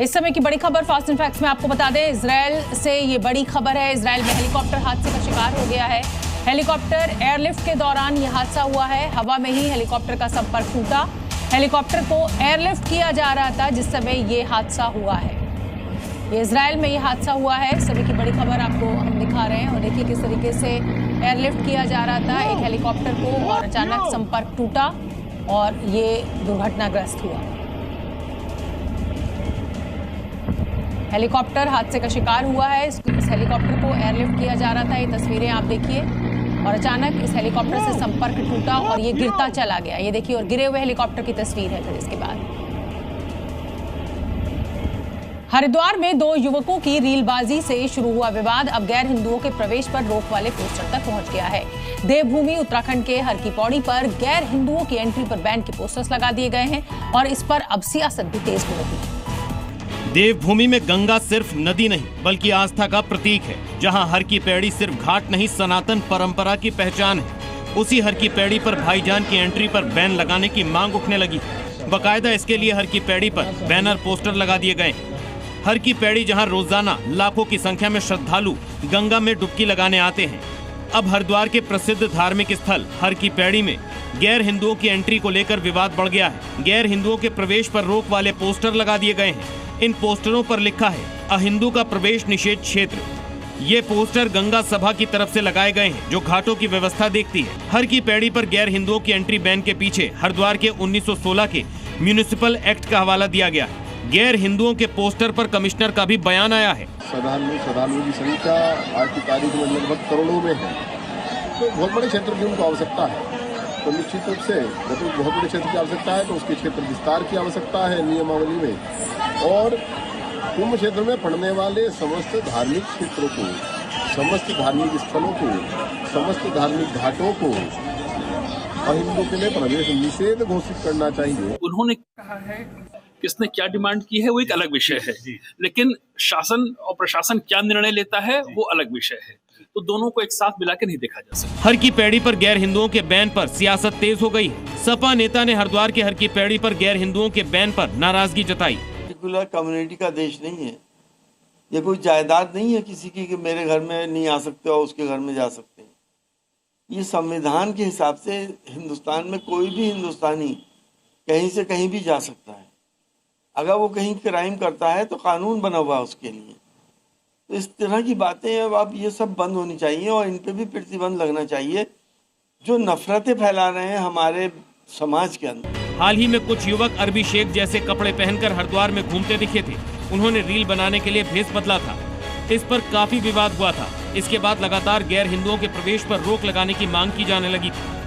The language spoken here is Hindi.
इस समय की बड़ी खबर फास्ट एंड फैक्ट्स में आपको बता दें, इजराइल से ये बड़ी खबर है। इजराइल में हेलीकॉप्टर हादसे का शिकार हो गया है। हेलीकॉप्टर एयरलिफ्ट के दौरान ये हादसा हुआ है। हवा में ही हेलीकॉप्टर का संपर्क टूटा। हेलीकॉप्टर को एयरलिफ्ट किया जा रहा था जिस समय ये हादसा हुआ है। ये इजराइल में ये हादसा हुआ है। इस समय की बड़ी खबर आपको हम दिखा रहे हैं और देखिए किस तरीके से एयरलिफ्ट किया जा रहा था एक हेलीकॉप्टर को और अचानक संपर्क टूटा और ये दुर्घटनाग्रस्त हुआ। हेलीकॉप्टर हादसे का शिकार हुआ है। इस हेलीकॉप्टर को एयरलिफ्ट किया जा रहा था। ये तस्वीरें आप देखिए और अचानक इस हेलीकॉप्टर से संपर्क टूटा और ये गिरता चला गया। ये देखिए और गिरे हुए हेलीकॉप्टर की तस्वीर है। फिर इसके बाद हरिद्वार में दो युवकों की रीलबाजी से शुरू हुआ विवाद अब गैर हिंदुओं के प्रवेश पर रोक वाले पोस्टर तक पहुंच गया है। देवभूमि उत्तराखंड के हर की पौड़ी पर गैर हिंदुओं की एंट्री पर बैन के पोस्टर्स लगा दिए गए हैं और इस पर अब सियासत भी तेज हो रही है। देवभूमि में गंगा सिर्फ नदी नहीं बल्कि आस्था का प्रतीक है। जहां हर की पैड़ी सिर्फ घाट नहीं सनातन परंपरा की पहचान है। उसी हर की पैड़ी पर भाईजान की एंट्री पर बैन लगाने की मांग उठने लगी। बाकायदा इसके लिए हर की पैड़ी पर बैनर पोस्टर लगा दिए गए। हर की पैड़ी जहां रोजाना लाखों की संख्या में श्रद्धालु गंगा में डुबकी लगाने आते हैं, अब हरिद्वार के प्रसिद्ध धार्मिक स्थल हर की पैड़ी में गैर हिंदुओं की एंट्री को लेकर विवाद बढ़ गया है। गैर हिंदुओं के प्रवेश पर रोक वाले पोस्टर लगा दिए गए हैं। इन पोस्टरों पर लिखा है अहिंदू का प्रवेश निषेध क्षेत्र। ये पोस्टर गंगा सभा की तरफ से लगाए गए हैं जो घाटों की व्यवस्था देखती है। हर की पैड़ी पर गैर हिंदुओं की एंट्री बैन के पीछे हरिद्वार के 1916 के म्यूनिसिपल एक्ट का हवाला दिया गया है। गैर हिंदुओं के पोस्टर पर कमिश्नर का भी बयान आया है। श्रद्धालुओं की संख्या आज की तारीख में लगभग करोड़ों में है, तो बहुत बड़े क्षेत्र की उनको आवश्यकता है। तो निश्चित रूप से जब बहुत बड़े क्षेत्र की आवश्यकता है तो उसके क्षेत्र विस्तार की आवश्यकता है नियमावली में। और कुंभ क्षेत्र में पड़ने वाले समस्त धार्मिक क्षेत्रों को, समस्त धार्मिक स्थलों को, समस्त धार्मिक घाटों को अहिंदू के लिए प्रवेश निषेध घोषित करना चाहिए। उन्होंने कहा है किसने क्या डिमांड की है वो एक अलग विषय है, लेकिन शासन और प्रशासन क्या निर्णय लेता है वो अलग विषय है। तो दोनों को एक साथ मिला के नहीं देखा जा सकता। हर की पैड़ी पर गैर हिंदुओं के बैन पर सियासत तेज हो गई है। सपा नेता ने हरिद्वार के हर की पैड़ी पर गैर हिंदुओं के बैन पर नाराजगी जताई। पर्टिकुलर कम्युनिटी का देश नहीं है, ये कोई जायदाद नहीं है किसी की कि मेरे घर में नहीं आ सकते और उसके घर में जा सकते हैं। ये संविधान के हिसाब से हिंदुस्तान में कोई भी हिंदुस्तानी कहीं से कहीं भी जा सकता है। अगर वो कहीं क्राइम करता है तो कानून बना हुआ है उसके लिए। तो इस तरह की बातें अब ये सब बंद होनी चाहिए और इन पे भी प्रतिबंध लगना चाहिए जो नफरतें फैला रहे हैं हमारे समाज के अंदर। हाल ही में कुछ युवक अरबी शेख जैसे कपड़े पहनकर हरिद्वार में घूमते दिखे थे। उन्होंने रील बनाने के लिए भेष बदला था। इस पर काफी विवाद हुआ था। इसके बाद लगातार गैर हिंदुओं के प्रवेश पर रोक लगाने की मांग की जाने लगी थी।